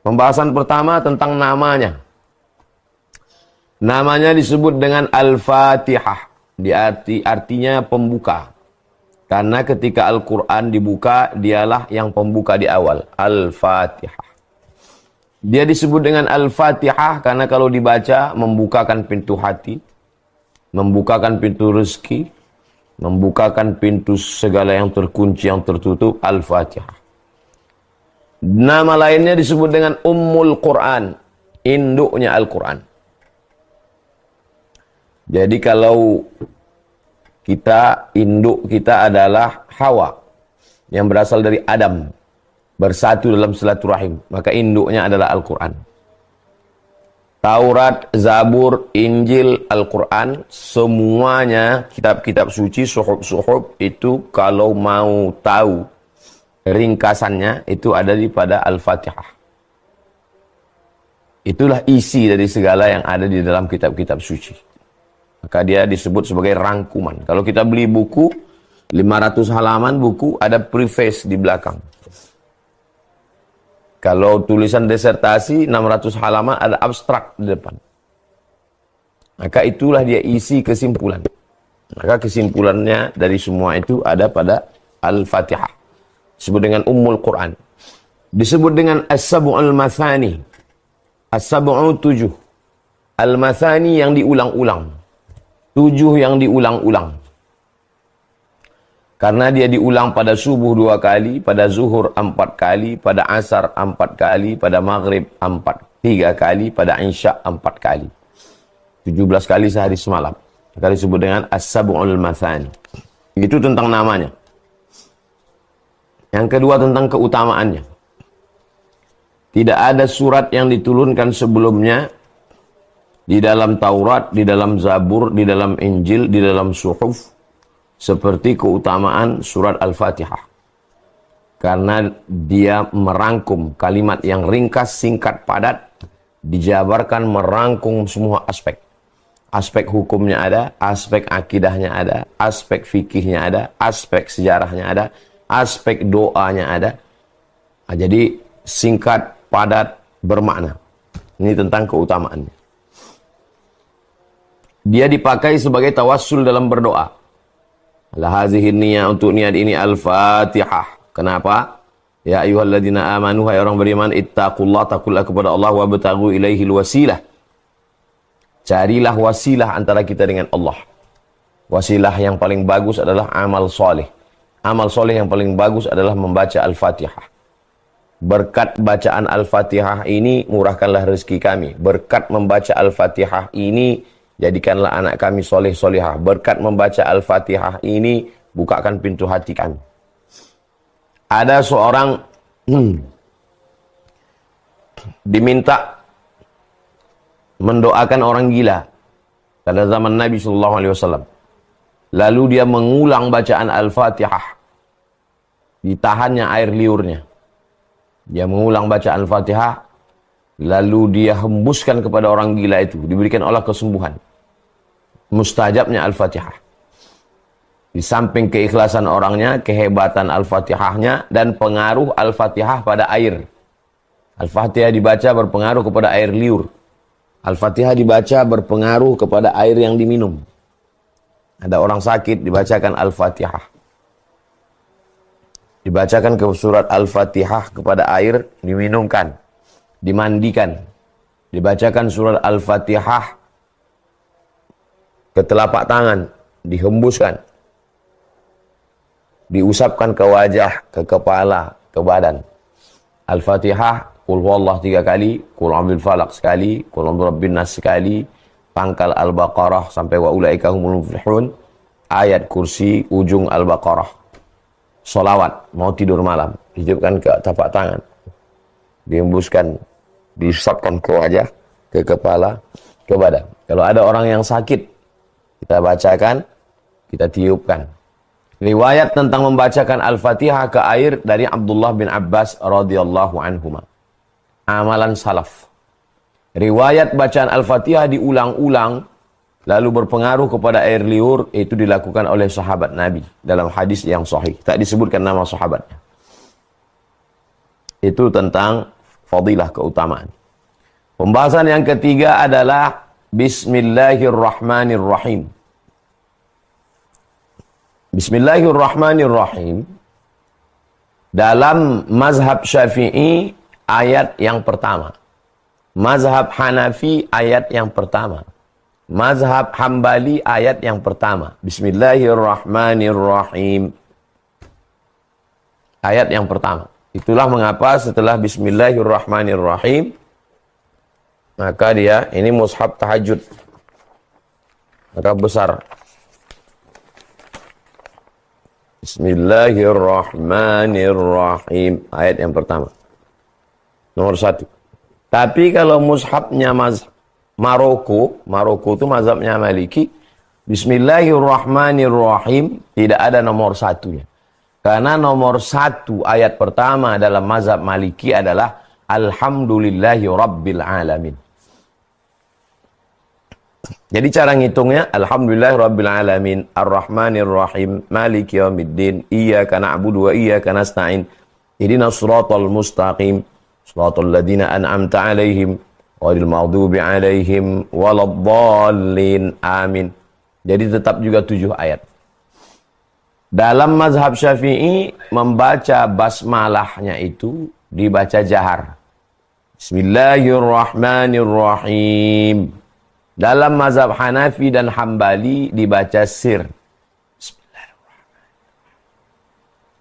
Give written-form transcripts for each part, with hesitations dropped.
Pembahasan pertama tentang namanya. Namanya disebut dengan Al-Fatihah. Artinya pembuka. Karena ketika Al-Quran dibuka, dialah yang pembuka di awal. Al-Fatihah. Dia disebut dengan Al-Fatihah karena kalau dibaca, membukakan pintu hati, membukakan pintu rezeki, membukakan pintu segala yang terkunci, yang tertutup. Al-Fatihah. Nama lainnya disebut dengan Ummul Quran, induknya Al-Quran. Jadi kalau induk kita adalah Hawa, yang berasal dari Adam, bersatu dalam silaturahim, maka induknya adalah Al-Quran. Taurat, Zabur, Injil, Al-Quran, semuanya kitab-kitab suci, suhuf-suhuf itu kalau mau tahu ringkasannya itu ada pada Al-Fatihah. Itulah isi dari segala yang ada di dalam kitab-kitab suci. Maka dia disebut sebagai rangkuman. Kalau kita beli buku 500 halaman buku, ada preface di belakang. Kalau tulisan disertasi 600 halaman, ada abstrak di depan. Maka itulah dia isi kesimpulan. Maka kesimpulannya dari semua itu ada pada Al-Fatihah. Disebut dengan Ummul Quran. Disebut dengan As-Sab'ul Mathani. As-Sab'u 7. Al-Mathani yang diulang-ulang. 7 yang diulang-ulang. Karena dia diulang pada subuh 2 kali, pada zuhur 4 kali, pada asar 4 kali, pada maghrib 3 kali, pada isya 4 kali. 17 kali sehari semalam. Maka disebut dengan As-Sab'ul Mathani. Itu tentang namanya. Yang kedua tentang keutamaannya. Tidak ada surat yang diturunkan sebelumnya di dalam Taurat, di dalam Zabur, di dalam Injil, di dalam suhuf seperti keutamaan surat Al-Fatihah. Karena dia merangkum kalimat yang ringkas, singkat, padat, dijabarkan merangkum semua aspek. Aspek hukumnya ada, aspek akidahnya ada, aspek fikihnya ada, aspek sejarahnya ada, aspek doanya ada. Nah, jadi singkat, padat, bermakna. Ini tentang keutamaannya. Dia dipakai sebagai tawassul dalam berdoa. Lahazihin niyah, untuk niat ini Al-Fatihah. Kenapa? Ya ayyuhalladzina amanu, hai orang beriman, ittaqullah, takullah kepada Allah, wabtaghu ilaihil wasilah. Carilah wasilah antara kita dengan Allah. Wasilah yang paling bagus adalah amal soleh. Amal soleh yang paling bagus adalah membaca Al-Fatihah. Berkat bacaan Al-Fatihah ini, murahkanlah rezeki kami. Berkat membaca Al-Fatihah ini, jadikanlah anak kami soleh-solehah. Berkat membaca Al-Fatihah ini, bukakan pintu hati kami. Ada seorang diminta mendoakan orang gila pada zaman Nabi SAW. Lalu dia mengulang bacaan Al-Fatihah. Ditahannya air liurnya. Dia mengulang bacaan Al-Fatihah. Lalu dia hembuskan kepada orang gila itu. Diberikan Allah kesembuhan. Mustajabnya Al-Fatihah. Di samping keikhlasan orangnya, kehebatan Al-Fatihahnya, dan pengaruh Al-Fatihah pada air. Al-Fatihah dibaca berpengaruh kepada air liur. Al-Fatihah dibaca berpengaruh kepada air yang diminum. Ada orang sakit, dibacakan Al-Fatihah. Dibacakan ke surat Al-Fatihah kepada air, diminumkan, dimandikan. Dibacakan surat Al-Fatihah ke telapak tangan, dihembuskan. Diusapkan ke wajah, ke kepala, ke badan. Al-Fatihah, Qul huwallah 3 kali, Qul a'udzu falaq sekali, Qul a'udzu birabbin nas sekali, pangkal Al-Baqarah sampai wa ulaika humul muflihun, ayat kursi ujung Al-Baqarah. Solawat, mau tidur malam, ditiupkan ke tapak tangan, dihembuskan, diusapkan ke wajah, ke kepala, ke badan. Kalau ada orang yang sakit, kita bacakan, kita tiupkan. Riwayat tentang membacakan Al-Fatihah ke air dari Abdullah bin Abbas radhiyallahu anhuma. Amalan salaf. Riwayat bacaan Al-Fatihah diulang-ulang lalu berpengaruh kepada air liur, itu dilakukan oleh sahabat Nabi dalam hadis yang sahih. Tak disebutkan nama sahabatnya. Itu tentang fadilah keutamaan. Pembahasan yang ketiga adalah Bismillahirrahmanirrahim. Bismillahirrahmanirrahim. Dalam mazhab Syafi'i ayat yang pertama. Mazhab Hanafi ayat yang pertama. Mazhab Hambali ayat yang pertama. Bismillahirrahmanirrahim. Ayat yang pertama. Itulah mengapa setelah Bismillahirrahmanirrahim, maka dia, ini mushaf tahajud. Maka besar. Bismillahirrahmanirrahim. Ayat yang pertama. Nomor 1. Tapi kalau mushafnya Maroko itu mazhabnya Maliki, Bismillahirrahmanirrahim tidak ada nomor 1-nya. Karena nomor 1 ayat pertama dalam mazhab Maliki adalah Alhamdulillahi Rabbil Alamin. Jadi cara ngitungnya, Alhamdulillahi Rabbil Alamin, Ar-Rahmanir-Rahim, Maliki Yawmiddin, Iyyaka na'budu wa iyyaka nasta'in, Ihdinas siratal mustaqim, siratal ladzina an'amta 'alaihim, ghairil maghdubi 'alaihim waladdallin. Amin. Jadi tetap juga 7 ayat. Dalam mazhab Syafi'i, membaca basmalahnya itu dibaca jahar. Bismillahirrahmanirrahim. Dalam mazhab Hanafi dan Hambali dibaca sir.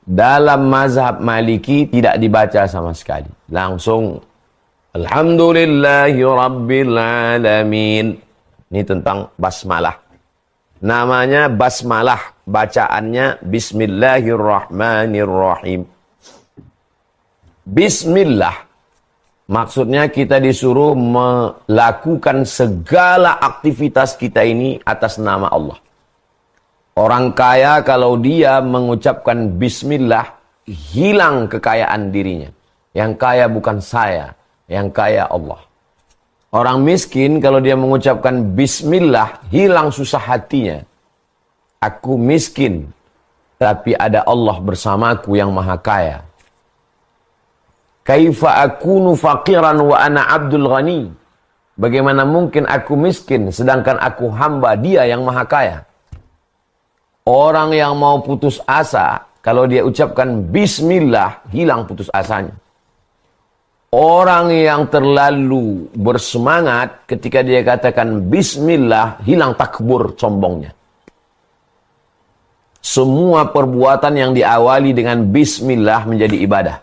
Dalam mazhab Maliki tidak dibaca sama sekali. Langsung Alhamdulillahi Rabbil Alamin. Ini tentang basmalah. Namanya basmalah. Bacaannya Bismillahirrahmanirrahim. Bismillah. Maksudnya kita disuruh melakukan segala aktivitas kita ini atas nama Allah. Orang kaya kalau dia mengucapkan Bismillah, hilang kekayaan dirinya. Yang kaya bukan saya, yang kaya Allah. Orang miskin kalau dia mengucapkan Bismillah, hilang susah hatinya. Aku miskin, tapi ada Allah bersamaku yang maha kaya. Kaifa akunu faqiran wa ana abdul ghani. Bagaimana mungkin aku miskin sedangkan aku hamba dia yang maha kaya. Orang yang mau putus asa, kalau dia ucapkan Bismillah, hilang putus asanya. Orang yang terlalu bersemangat ketika dia katakan Bismillah, hilang takbur sombongnya. Semua perbuatan yang diawali dengan Bismillah menjadi ibadah.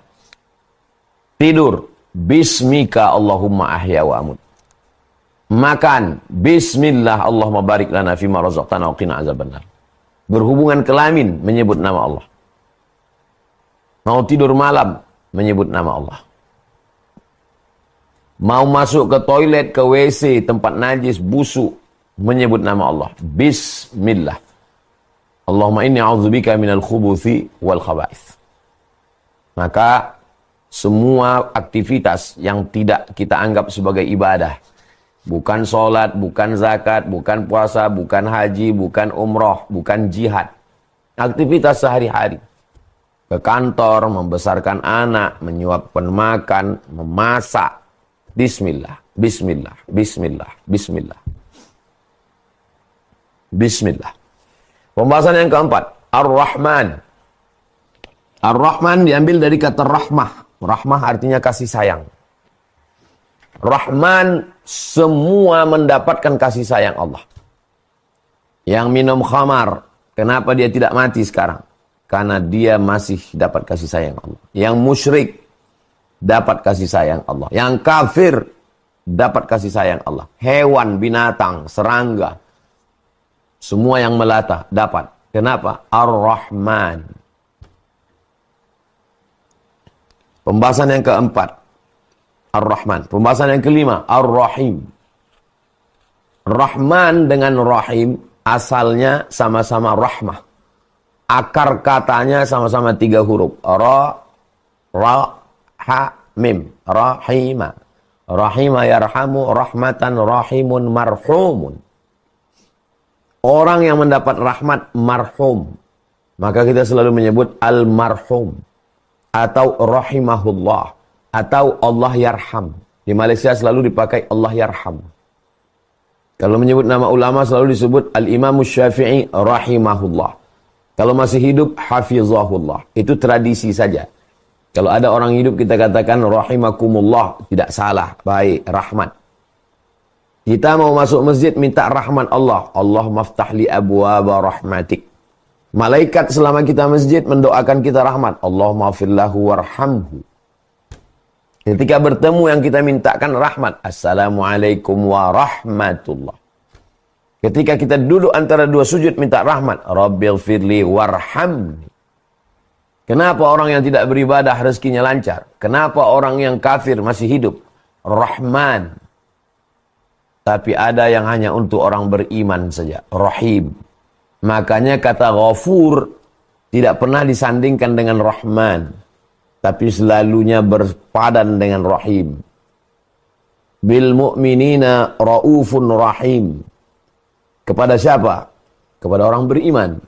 Tidur, Bismika Allahumma ahya wa amut. Makan, Bismillah Allahumma barik lana fima razaqtana wa qina azabannar. Berhubungan kelamin, menyebut nama Allah. Mau tidur malam, menyebut nama Allah. Mau masuk ke toilet, ke WC, tempat najis, busuk, menyebut nama Allah. Bismillah. Allahumma inni a'udzubika minal khubuthi wal khaba'ith. Maka semua aktivitas yang tidak kita anggap sebagai ibadah, bukan sholat, bukan zakat, bukan puasa, bukan haji, bukan umroh, bukan jihad, aktivitas sehari-hari, ke kantor, membesarkan anak, menyuapkan makan, memasak, Bismillah, Bismillah, Bismillah, Bismillah, Bismillah. Pembahasan yang keempat, Ar-Rahman. Ar-Rahman diambil dari kata rahmah. Rahmah artinya kasih sayang. Rahman, semua mendapatkan kasih sayang Allah. Yang minum khamar, kenapa dia tidak mati sekarang? Karena dia masih dapat kasih sayang Allah. Yang musyrik, dapat kasih sayang Allah. Yang kafir, dapat kasih sayang Allah. Hewan, binatang, serangga, semua yang melata, dapat. Kenapa? Ar-Rahman. Pembahasan yang keempat, Ar-Rahman. Pembahasan yang kelima, Ar-Rahim. Rahman dengan Rahim asalnya sama-sama rahmah. Akar katanya sama-sama 3 huruf. Ra, ha, mim. Rahima. Rahima yarhamu rahmatan rahimun marhumun. Orang yang mendapat rahmat marhum. Maka kita selalu menyebut al-marhum. Atau rahimahullah. atau Allah yarham. Di Malaysia selalu dipakai Allah yarham. Kalau menyebut nama ulama selalu disebut Al-Imam Syafi'i rahimahullah. Kalau masih hidup, hafizahullah. Itu tradisi saja. Kalau ada orang hidup kita katakan rahimakumullah. Tidak salah, baik, rahmat. Kita mau masuk masjid minta rahmat Allah. Allah maftahli abwaba rahmatik. Malaikat selama kita masjid mendoakan kita rahmat. Allah maghfirlahu warhamhu. Ketika bertemu yang kita mintakan rahmat. Assalamualaikum warahmatullah. Ketika kita duduk antara dua sujud minta rahmat. Rabbighfirli warhamni. Kenapa orang yang tidak beribadah rezekinya lancar? Kenapa orang yang kafir masih hidup? Rahman. Tapi ada yang hanya untuk orang beriman saja. Rahim. Makanya kata Ghafur tidak pernah disandingkan dengan Rahman. Tapi selalunya berpadan dengan Rahim. Bil mu'minina ra'ufun rahim. Kepada siapa? Kepada orang beriman.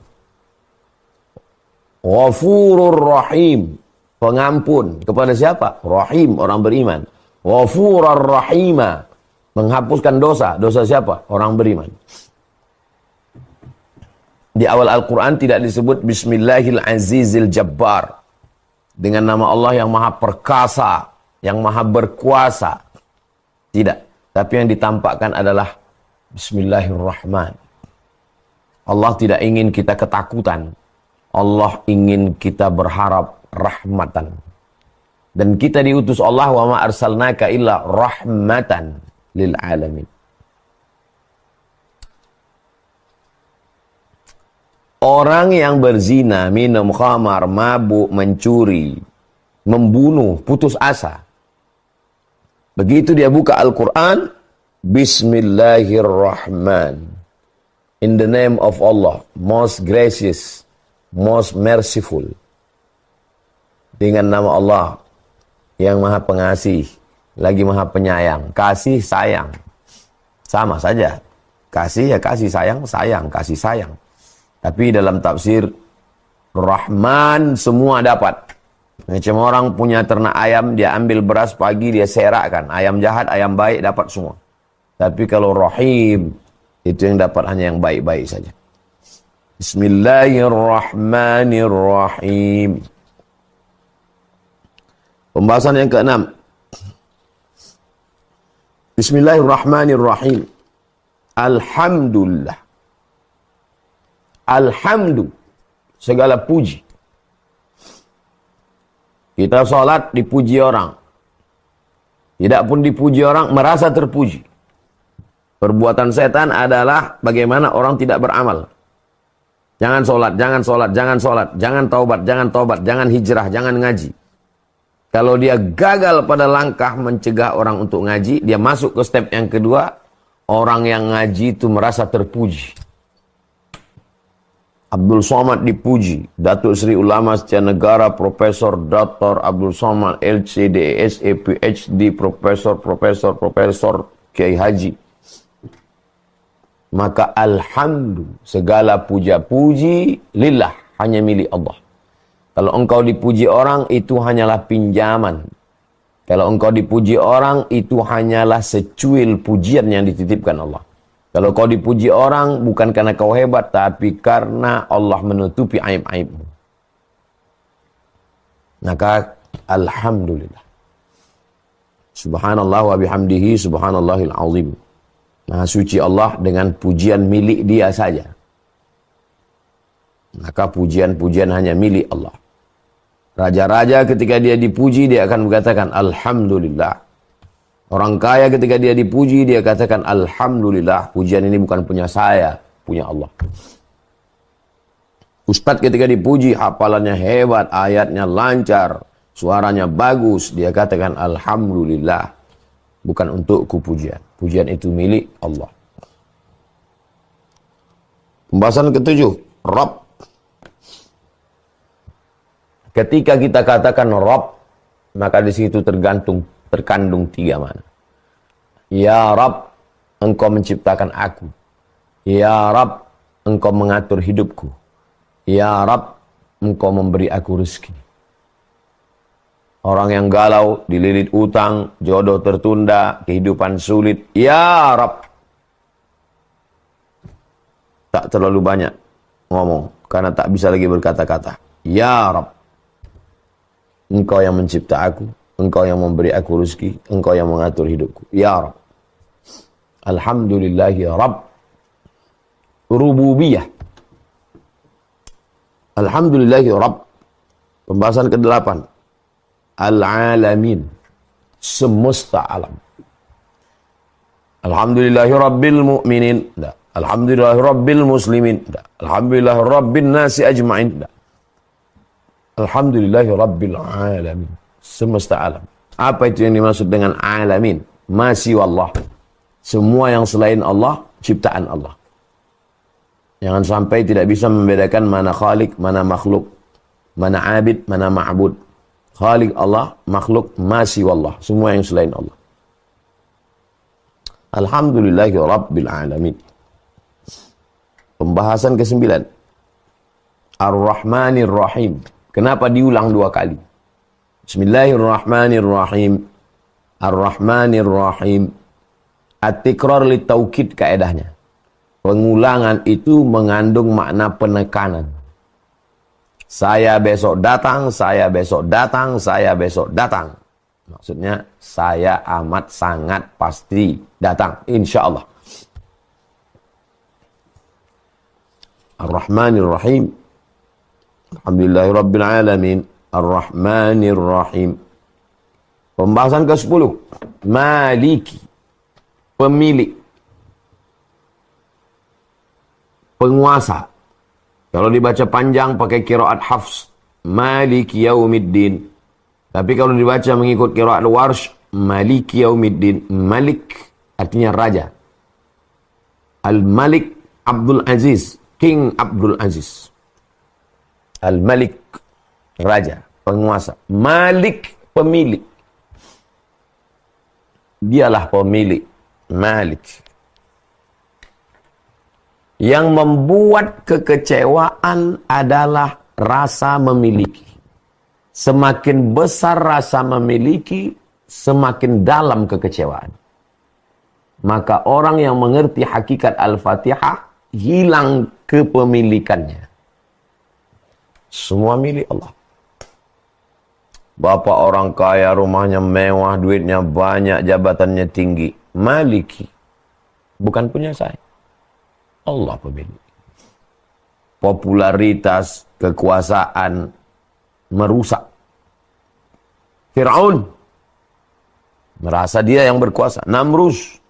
Ghafurur rahim. Pengampun. Kepada siapa? Rahim, orang beriman. Ghafurur rahima. Menghapuskan dosa. Dosa siapa? Orang beriman. Di awal Al-Quran tidak disebut Bismillahil-Azizil Jabbar. Dengan nama Allah yang maha perkasa. Yang maha berkuasa. Tidak. Tapi yang ditampakkan adalah Bismillahirrahman. Allah tidak ingin kita ketakutan. Allah ingin kita berharap rahmatan. Dan kita diutus Allah wa ma arsalnaka illa rahmatan lil alamin. Orang yang berzina, minum khamar, mabuk, mencuri, membunuh, putus asa. Begitu dia buka Al-Quran, Bismillahirrahman. In the name of Allah, most gracious, most merciful. Dengan nama Allah yang maha pengasih, lagi maha penyayang. Kasih, sayang. Sama saja. Kasih ya kasih, sayang, sayang, kasih, sayang. Tapi dalam tafsir Rahman semua dapat. Macam orang punya ternak ayam, dia ambil beras pagi, dia serakkan. Ayam jahat, ayam baik dapat semua. Tapi kalau Rahim, itu yang dapat hanya yang baik-baik saja. Bismillahirrahmanirrahim. Pembahasan yang keenam. Bismillahirrahmanirrahim. Alhamdulillah. Alhamdu, segala puji. Kita sholat dipuji orang. Tidak pun dipuji orang, merasa terpuji. Perbuatan setan adalah bagaimana orang tidak beramal. Jangan sholat, jangan sholat, jangan sholat, jangan taubat, jangan taubat, jangan hijrah, jangan ngaji. Kalau dia gagal pada langkah mencegah orang untuk ngaji, dia masuk ke step yang kedua, orang yang ngaji itu merasa terpuji. Abdul Somad dipuji, Datuk Seri Ulama Setia Negara, Profesor Dr. Abdul Somad, LCD, SA, PhD, Profesor, Kiai Haji. Maka alhamdulillah, segala puja-puji lillah, hanya milik Allah. Kalau engkau dipuji orang, itu hanyalah pinjaman. Kalau engkau dipuji orang, itu hanyalah secuil pujian yang dititipkan Allah. Kalau kau dipuji orang, bukan karena kau hebat, tapi karena Allah menutupi aib-aibmu. Maka, alhamdulillah. Subhanallah wa bihamdihi, subhanallahil azim. Maha suci Allah dengan pujian milik dia saja. Maka pujian-pujian hanya milik Allah. Raja-raja ketika dia dipuji, dia akan mengatakan, alhamdulillah. Orang kaya ketika dia dipuji, dia katakan, alhamdulillah, pujian ini bukan punya saya, punya Allah. Ustadz ketika dipuji, hafalannya hebat, ayatnya lancar, suaranya bagus, dia katakan, alhamdulillah, bukan untukku pujian. Pujian itu milik Allah. Pembahasan ketujuh, Rabb. Ketika kita katakan Rabb, maka di situ terkandung tiga makna. Ya Rabb, engkau menciptakan aku. Ya Rabb, engkau mengatur hidupku. Ya Rabb, engkau memberi aku rezeki. Orang yang galau, dililit utang, jodoh tertunda, kehidupan sulit. Ya Rab. Tak terlalu banyak ngomong, karena tak bisa lagi berkata-kata. Ya Rab. Engkau yang mencipta aku, Engkau yang memberi aku rezeki, Engkau yang mengatur hidupku. Ya Rab. Alhamdulillahi Rabb. Rububiyah. Alhamdulillahi Rabb. Pembahasan ke-8. Al-alamin. Semesta alam. Alhamdulillahi Rabbil mu'minin. Alhamdulillahi Rabbil muslimin. Alhamdulillahi Rabbin nasi ajma'in. Alhamdulillahi Rabbil alamin. Semesta alam. Apa itu yang dimaksud dengan alamin? Masih Allah. Semua yang selain Allah, ciptaan Allah. Jangan sampai tidak bisa membedakan mana khalik, mana makhluk. Mana abid, mana ma'bud. Khalik Allah, makhluk masih Allah. Semua yang selain Allah. Alhamdulillahi Rabbil alamin. Pembahasan ke-9. Ar-Rahmanir Rahim. Kenapa diulang 2 kali? Bismillahirrahmanirrahim. Ar-Rahmanir Rahim. At-tikrar li taukid kaedahnya. Pengulangan itu mengandung makna penekanan. Saya besok datang, saya besok datang, saya besok datang. Maksudnya, saya amat sangat pasti datang. Insya Allah. Ar-Rahmanir Rahim. Alhamdulillahi Rabbil Alamin. Ar-Rahmanir Rahim. Pembahasan ke-10. Maliki. Pemilik. Penguasa. Kalau dibaca panjang pakai qiraat Hafs, Maliki Yaumiddin. Tapi kalau dibaca mengikut qiraat Warsh, Maliki Yaumiddin. Malik artinya raja. Al-Malik Abdul Aziz, King Abdul Aziz. Al-Malik raja, penguasa. Malik pemilik. Dialah pemilik. Malik. Yang membuat kekecewaan adalah rasa memiliki. Semakin besar rasa memiliki, semakin dalam kekecewaan. Maka orang yang mengerti hakikat Al-Fatihah, hilang kepemilikannya. Semua milik Allah. Bapak orang kaya, rumahnya mewah, duitnya banyak, jabatannya tinggi. Maliki. Bukan punya saya. Allah pemilik. Popularitas, kekuasaan merusak. Fir'aun merasa dia yang berkuasa. Namrus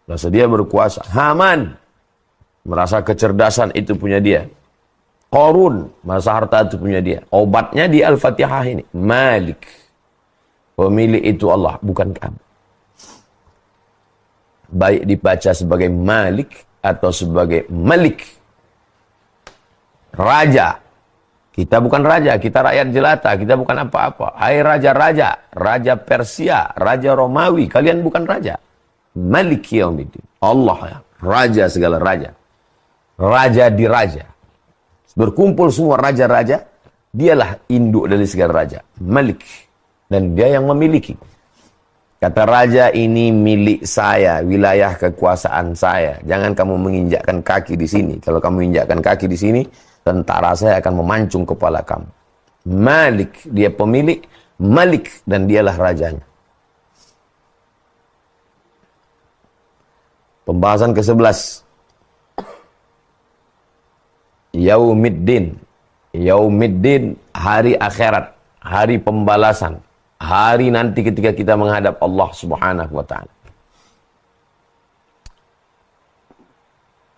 merasa dia berkuasa. Haman merasa kecerdasan itu punya dia. Qarun merasa harta itu punya dia. Obatnya di Al-Fatihah ini. Malik. Pemilik itu Allah, bukan kamu. Baik dibaca sebagai Malik atau sebagai Malik. Raja. Kita bukan raja, kita rakyat jelata, kita bukan apa-apa. Hai raja-raja, raja Persia, raja Romawi, kalian bukan raja. Malik Yaumiddin. Allah ya, raja segala raja. Raja di raja. Berkumpul semua raja-raja, dialah induk dari segala raja. Malik. Dan dia yang memiliki. Kata raja, ini milik saya, wilayah kekuasaan saya. Jangan kamu menginjakkan kaki di sini. Kalau kamu injakkan kaki di sini, tentara saya akan memancung kepala kamu. Malik, dia pemilik. Malik, dan dialah rajanya. Pembahasan ke-11. Yaumiddin. Yaumiddin, hari akhirat. Hari pembalasan. Hari nanti ketika kita menghadap Allah Subhanahu wa ta'ala.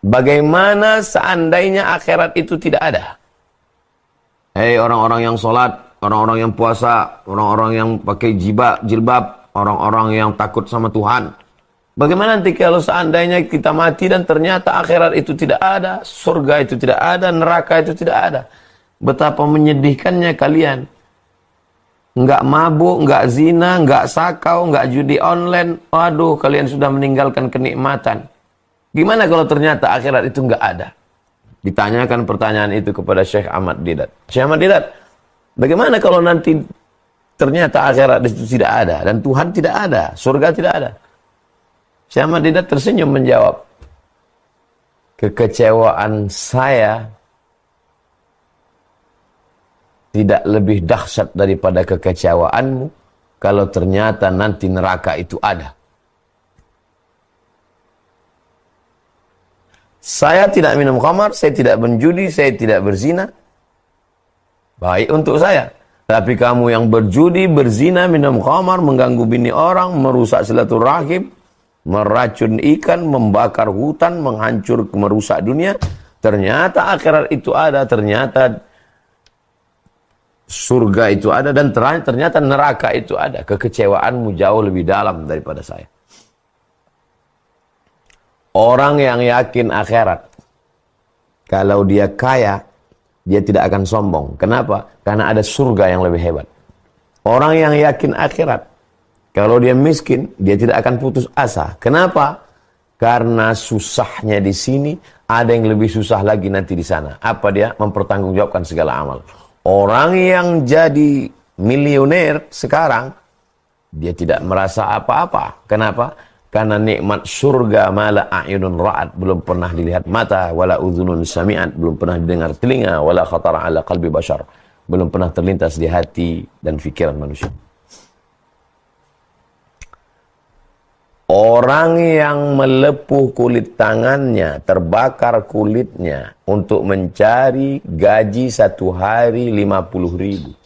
Bagaimana seandainya akhirat itu tidak ada? Hei orang-orang yang sholat, orang-orang yang puasa, orang-orang yang pakai jilbab, orang-orang yang takut sama Tuhan. Bagaimana nanti kalau seandainya kita mati dan ternyata akhirat itu tidak ada, surga itu tidak ada, neraka itu tidak ada. Betapa menyedihkannya kalian. Enggak mabuk, enggak zina, enggak sakau, enggak judi online. Waduh, kalian sudah meninggalkan kenikmatan. Gimana kalau ternyata akhirat itu enggak ada? Ditanyakan pertanyaan itu kepada Syekh Ahmad Didat. Syekh Ahmad Didat, bagaimana kalau nanti ternyata akhirat itu tidak ada dan Tuhan tidak ada, surga tidak ada. Syekh Ahmad Didat tersenyum menjawab, kekecewaan saya tidak lebih dahsyat daripada kekecewaanmu kalau ternyata nanti neraka itu ada. Saya tidak minum khamar, saya tidak menjudi, saya tidak berzina. Baik untuk saya. Tapi kamu yang berjudi, berzina, minum khamar, mengganggu bini orang, merusak silaturahim, meracun ikan, membakar hutan, menghancur, merusak dunia. Ternyata akhirat itu ada, ternyata surga itu ada, dan ternyata neraka itu ada. Kekecewaanmu jauh lebih dalam daripada saya. Orang yang yakin akhirat, kalau dia kaya, dia tidak akan sombong. Kenapa? Karena ada surga yang lebih hebat. Orang yang yakin akhirat, kalau dia miskin, dia tidak akan putus asa. Kenapa? Karena susahnya di sini, ada yang lebih susah lagi nanti di sana. Apa dia? Mempertanggungjawabkan segala amal. Orang yang jadi milioner sekarang, dia tidak merasa apa-apa. Kenapa? Karena nikmat surga mala a'yunun ra'at, belum pernah dilihat mata, wala udhunun sami'at, belum pernah didengar telinga, wala khatara ala qalbi bashar, belum pernah terlintas di hati dan pikiran manusia. Orang yang melepuh kulit tangannya, terbakar kulitnya untuk mencari gaji satu hari 50.000.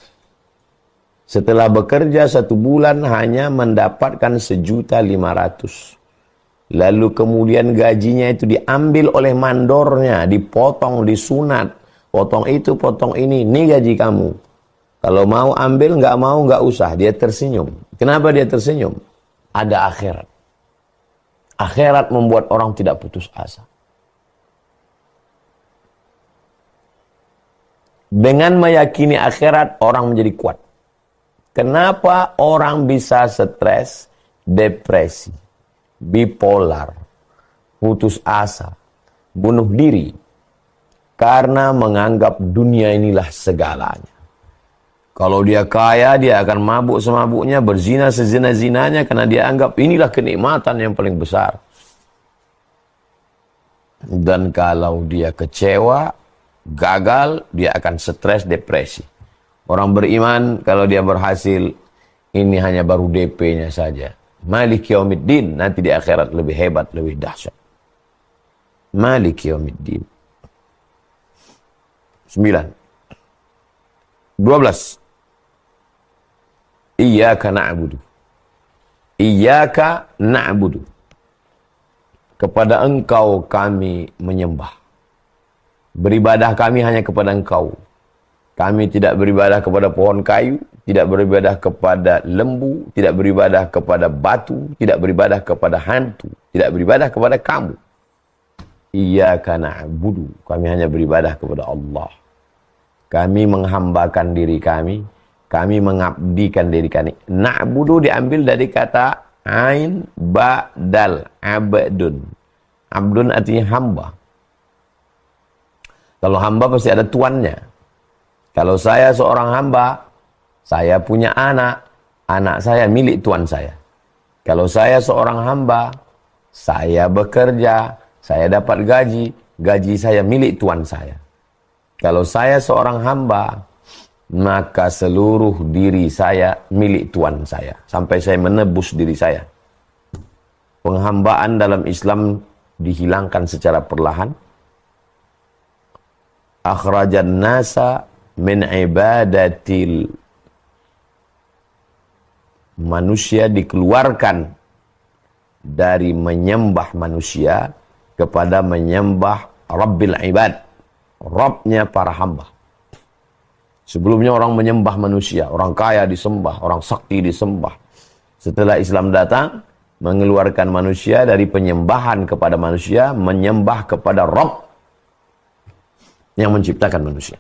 Setelah bekerja 1 bulan hanya mendapatkan 1.500.000. Lalu kemudian gajinya itu diambil oleh mandornya, dipotong, disunat. Potong itu, potong ini, gaji kamu. Kalau mau ambil, nggak mau, nggak usah. Dia tersenyum. Kenapa dia tersenyum? Ada akhirat. Akhirat membuat orang tidak putus asa. Dengan meyakini akhirat, orang menjadi kuat. Kenapa orang bisa stres, depresi, bipolar, putus asa, bunuh diri? Karena menganggap dunia inilah segalanya. Kalau dia kaya, dia akan mabuk semabuknya, berzina sezina-zinanya, karena dia anggap inilah kenikmatan yang paling besar. Dan kalau dia kecewa, gagal, dia akan stres, depresi. Orang beriman, kalau dia berhasil, ini hanya baru DP-nya saja. Malik Yaumiddin, nanti di akhirat lebih hebat, lebih dahsyat. Malik Yaumiddin. 9. 12. Iyyaka na'budu. Iyyaka na'budu. Kepada engkau kami menyembah. Beribadah kami hanya kepada engkau. Kami tidak beribadah kepada pohon kayu, tidak beribadah kepada lembu, tidak beribadah kepada batu, tidak beribadah kepada hantu, tidak beribadah kepada kamu. Iyyaka na'budu. Kami hanya beribadah kepada Allah. Kami menghambakan diri kami mengabdikan diri kami. Na'budu diambil dari kata ain ba'dal abdun. Abdun artinya hamba. Kalau hamba pasti ada tuannya. Kalau saya seorang hamba, saya punya anak saya milik tuan saya. Kalau saya seorang hamba, saya bekerja, saya dapat gaji saya milik tuan saya. Kalau saya seorang hamba, maka seluruh diri saya milik tuan saya. Sampai saya menebus diri saya. Penghambaan dalam Islam dihilangkan secara perlahan. Akhrajan nasa min ibadatil. Manusia dikeluarkan dari menyembah manusia kepada menyembah Rabbil Ibad. Rabbnya para hamba. Sebelumnya orang menyembah manusia, orang kaya disembah, orang sakti disembah. Setelah Islam datang, mengeluarkan manusia dari penyembahan kepada manusia, menyembah kepada Rabb yang menciptakan manusia.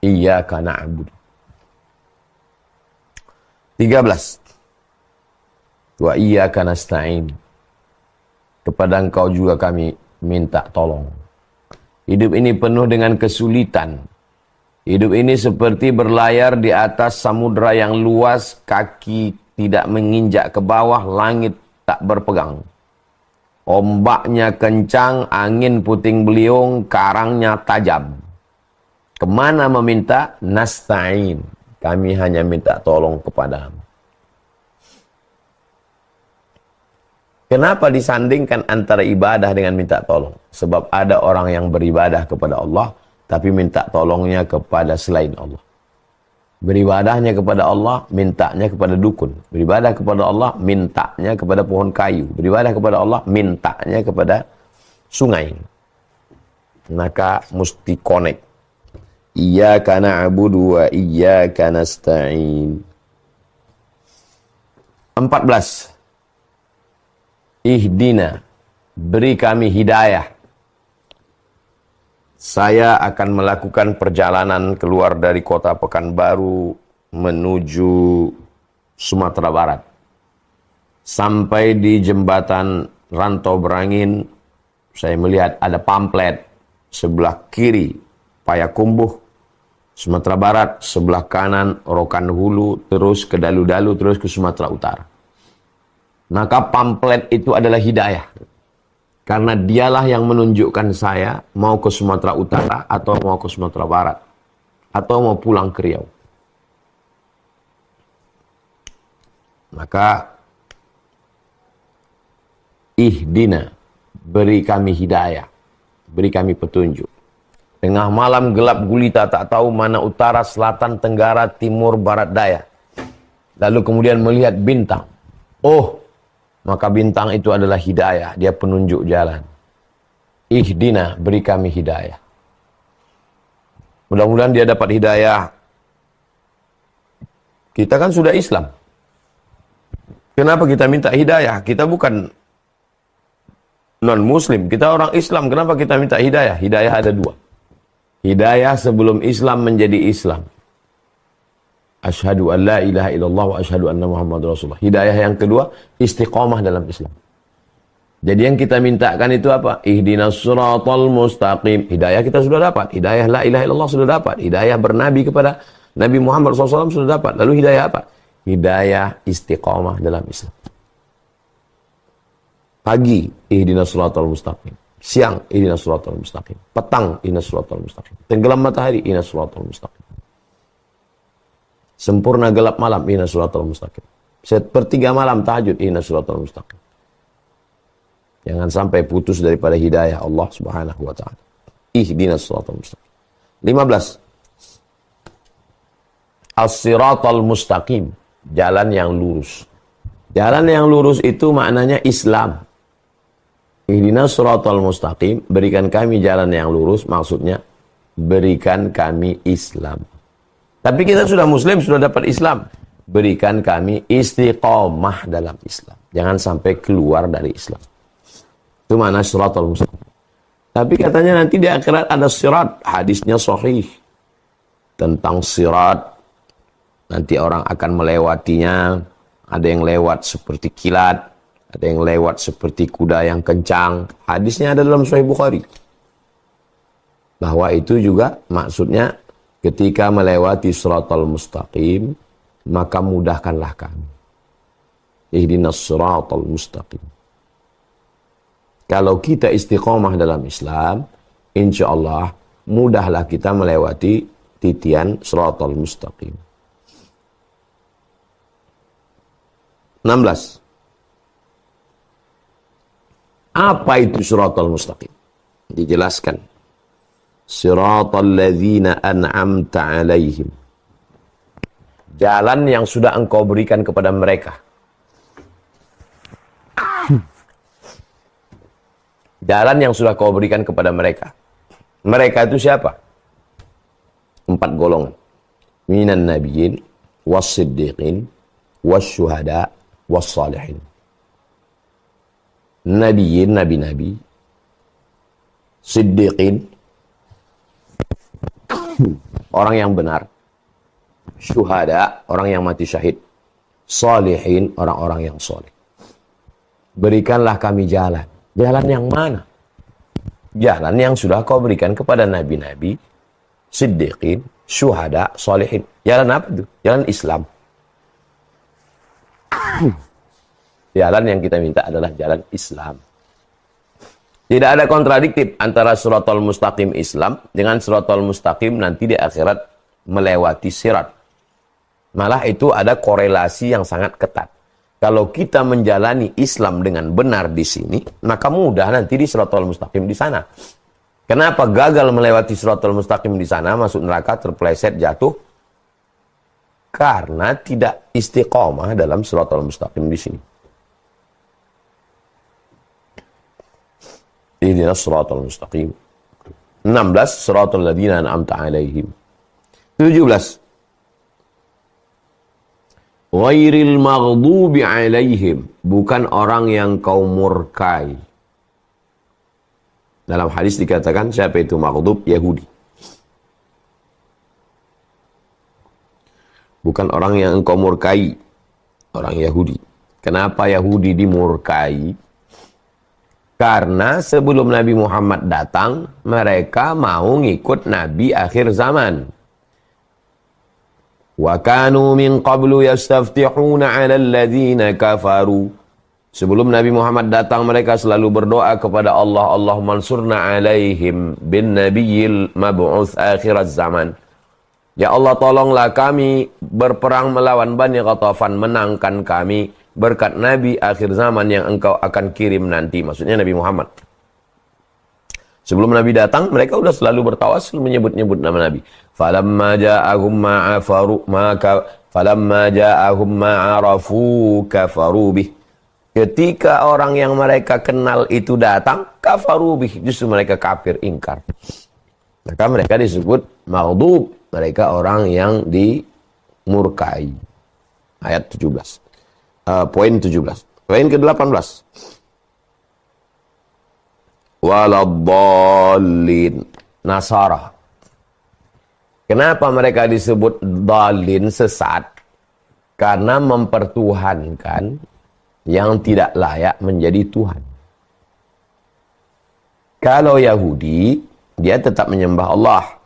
Iyyaka na'budu. 13. Wa iyyaka nasta'in. Kepada engkau juga kami minta tolong. Hidup ini penuh dengan kesulitan. Hidup ini seperti berlayar di atas samudra yang luas, kaki tidak menginjak ke bawah, langit tak berpegang. Ombaknya kencang, angin puting beliung, karangnya tajam. Kemana meminta? Nasta'in. Kami hanya minta tolong kepadamu. Kenapa disandingkan antara ibadah dengan minta tolong? Sebab ada orang yang beribadah kepada Allah, tapi minta tolongnya kepada selain Allah. Beribadahnya kepada Allah, mintanya kepada dukun. Beribadah kepada Allah, mintanya kepada pohon kayu. Beribadah kepada Allah, mintanya kepada sungai. Maka mesti connect. Iyyaka na'budu wa iyyaka nasta'in. 14. Ihdina, beri kami hidayah. Saya akan melakukan perjalanan keluar dari kota Pekanbaru menuju Sumatera Barat. Sampai di jembatan Rantau Berangin, saya melihat ada pamflet sebelah kiri Payakumbuh, Sumatera Barat, sebelah kanan Rokan Hulu, terus ke Dalu-Dalu, terus ke Sumatera Utara. Maka pamflet itu adalah hidayah. Karena dialah yang menunjukkan saya mau ke Sumatera Utara atau mau ke Sumatera Barat. Atau mau pulang ke Riau. Maka ihdina, beri kami hidayah. Beri kami petunjuk. Tengah malam gelap gulita tak tahu mana utara, selatan, tenggara, timur, barat, daya. Lalu kemudian melihat bintang. Oh, maka bintang itu adalah hidayah. Dia penunjuk jalan. Ihdina, beri kami hidayah. Mudah-mudahan dia dapat hidayah. Kita kan sudah Islam. Kenapa kita minta hidayah? Kita bukan non-muslim. Kita orang Islam. Kenapa kita minta hidayah? Hidayah ada dua. Hidayah sebelum Islam menjadi Islam. Asyhadu an la ilaha illallah wa asyhadu anna Muhammadar Rasulullah. Hidayah yang kedua, istiqamah dalam Islam. Jadi yang kita mintakan itu apa? Ihdinas siratal mustaqim. Hidayah kita sudah dapat. Hidayah la ilaha illallah sudah dapat. Hidayah bernabi kepada Nabi Muhammad SAW sudah dapat. Lalu hidayah apa? Hidayah istiqamah dalam Islam. Pagi, ihdinas siratal mustaqim. Siang, ihdinas siratal mustaqim. Petang, ihdinas siratal mustaqim. Tenggelam matahari, ihdinas siratal mustaqim. Sempurna gelap malam, ihdinas siratal mustaqim. Sepertiga malam tahajud, ihdinas siratal mustaqim. Jangan sampai putus daripada hidayah Allah Subhanahu wa taala. Ihdinas siratal mustaqim. 15. As-siratal mustaqim, jalan yang lurus. Jalan yang lurus itu maknanya Islam. Ihdinas siratal mustaqim, berikan kami jalan yang lurus, maksudnya berikan kami Islam. Tapi kita sudah muslim, sudah dapat Islam. Berikan kami istiqamah dalam Islam. Jangan sampai keluar dari Islam. Itu mana siratal mustaqim. Tapi katanya nanti di akhirat ada sirat. Hadisnya sahih. Tentang sirat. Nanti orang akan melewatinya. Ada yang lewat seperti kilat. Ada yang lewat seperti kuda yang kencang. Hadisnya ada dalam Sahih Bukhari. Bahwa itu juga maksudnya ketika melewati siratal mustaqim, maka mudahkanlah kami. Ihdinas siratal mustaqim. Kalau kita istiqomah dalam Islam, insya Allah mudahlah kita melewati titian siratal mustaqim. 16. Apa itu siratal mustaqim? Dijelaskan. Siratal ladzina an'amta 'alaihim. Jalan yang sudah engkau berikan kepada mereka. Jalan yang sudah kau berikan kepada mereka. Mereka itu siapa? 4 golongan. Minan nabiyyin, was-siddiqin, was-syuhada, was-salihin. Nabiyyin, nabi-nabi. Siddiqin, orang yang benar. Syuhada, orang yang mati syahid. Salihin, orang-orang yang soleh. Berikanlah kami jalan. Jalan yang mana? Jalan yang sudah kau berikan kepada nabi-nabi, siddiqin, syuhada, sholihin. Jalan apa itu? Jalan Islam. Jalan yang kita minta adalah jalan Islam. Tidak ada kontradiktif antara siratal mustaqim Islam dengan siratal mustaqim nanti di akhirat melewati sirat. Malah itu ada korelasi yang sangat ketat. Kalau kita menjalani Islam dengan benar di sini, maka mudah nanti di siratal mustaqim di sana. Kenapa gagal melewati siratal mustaqim di sana, masuk neraka, terpleset, jatuh? Karena tidak istiqomah dalam siratal mustaqim di sini. Ihdinas siratal mustaqim. 16, siratal ladzina an'amta 'alaihim. 17. Ghairil maghdubi 'alaihim, bukan orang yang kau murkai. Dalam hadis dikatakan siapa itu maghdub? Yahudi. Bukan orang yang engkau murkai, orang Yahudi. Kenapa Yahudi dimurkai? Karena sebelum Nabi Muhammad datang, mereka mau ngikut Nabi akhir zaman. Wa kanu min qablu yastaftihuna 'ala alladhina kafaru. Sebelum Nabi Muhammad datang, mereka selalu berdoa kepada Allah, Allahumma ansurna 'alaihim bin nabiyil mab'uts akhiraz zaman. Ya Allah, tolonglah kami berperang melawan Bani Ghatafan, menangkan kami berkat Nabi akhir zaman yang engkau akan kirim nanti. Maksudnya Nabi Muhammad. Sebelum Nabi datang, mereka sudah selalu bertawasul menyebut-nyebut nama Nabi. Falamma ja'ahum ma'arafu kafaru bih. Ketika orang yang mereka kenal itu datang, kafaru bih. Justru mereka kafir, ingkar. Maka mereka disebut maghdub. Mereka orang yang dimurkai. Ayat 17. Poin 17. Poin ke-18. Waladdallin. Nasara. Kenapa mereka disebut dhalin, sesat? Karena mempertuhankan yang tidak layak menjadi Tuhan. Kalau Yahudi, dia tetap menyembah Allah,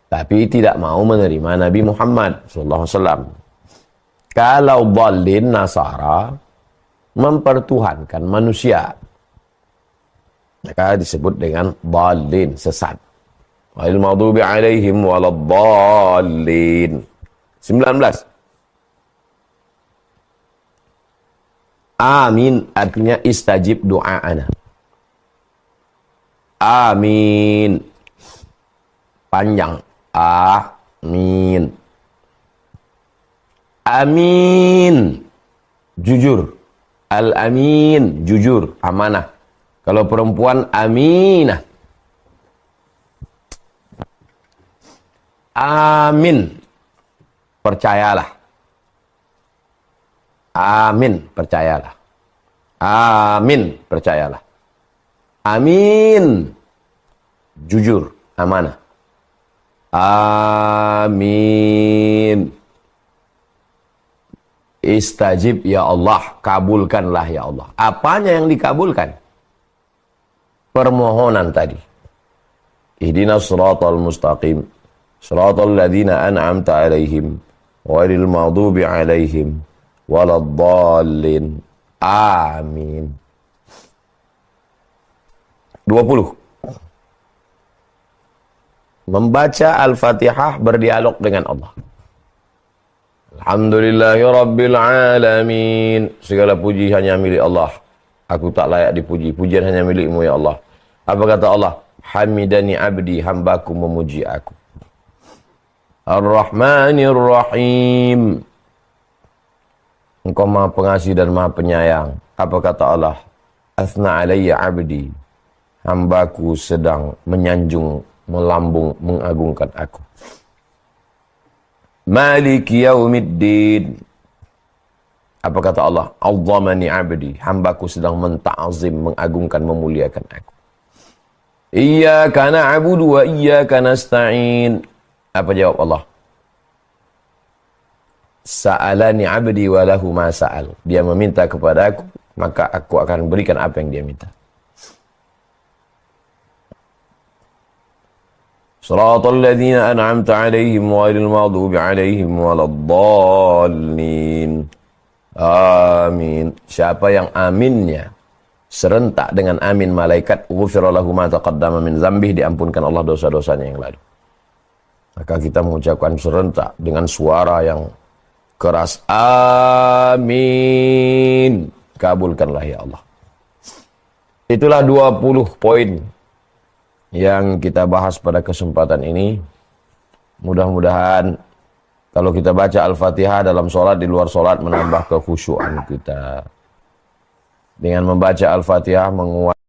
tapi tidak mau menerima Nabi Muhammad SAW. Kalau dhalin, Nasara, mempertuhankan manusia, maka disebut dengan dhalin, sesat. Ghairil maghdubi 'alaihim waladdallin. 19. Amin artinya istajib du'aana. Amin. Panjang. Amin. Amin, jujur. Al-amin, jujur, amanah. Kalau perempuan, aminah. Amin, percayalah. Amin, percayalah. Amin, percayalah. Amin, jujur, amanah. Amin. Istajib ya Allah, kabulkanlah ya Allah. Apanya yang dikabulkan? Permohonan tadi. Ihdinas siratal mustaqim, siratal ladzina an'amta 'alaihim, ghairil maghdubi 'alaihim waladdallin. Amin. 20. Membaca Al-Fatihah berdialog dengan Allah. Alhamdulillahi Rabbil Alamin. Segala puji hanya milik Allah. Aku tak layak dipuji. Pujian hanya milikmu ya Allah. Apa kata Allah? Hamidani abdi, hambaku memuji aku. Ar-Rahmanir Rahim. Engkau maha pengasih dan maha penyayang. Apa kata Allah? Athna alayya abdi. Hambaku sedang menyanjung, melambung, mengagungkan aku. Maliki yaumiddin. Apa kata Allah? Azzamani abdi. Hambaku sedang menta'zim, mengagungkan, memuliakan aku. Iyyaka na'budu wa iyyaka nasta'in. Apa jawab Allah? Sa'alani abdi wa lahu ma sa'al. Dia meminta kepada aku, maka aku akan berikan apa yang dia minta. Shiratal ladzina an'amta 'alaihim ghairil maghdubi 'alaihim waladdallin. Amin. Siapa yang aminnya serentak dengan amin malaikat, ghufira lahu ma taqaddama min dzambih, diampunkan Allah dosa-dosanya yang lalu. Maka kita mengucapkan serentak dengan suara yang keras, amin. Kabulkanlah ya Allah. Itulah 20 poin yang kita bahas pada kesempatan ini. Mudah-mudahan kalau kita baca Al-Fatihah dalam sholat, di luar sholat, menambah kekhusyuan kita. Dengan membaca Al-Fatihah menguat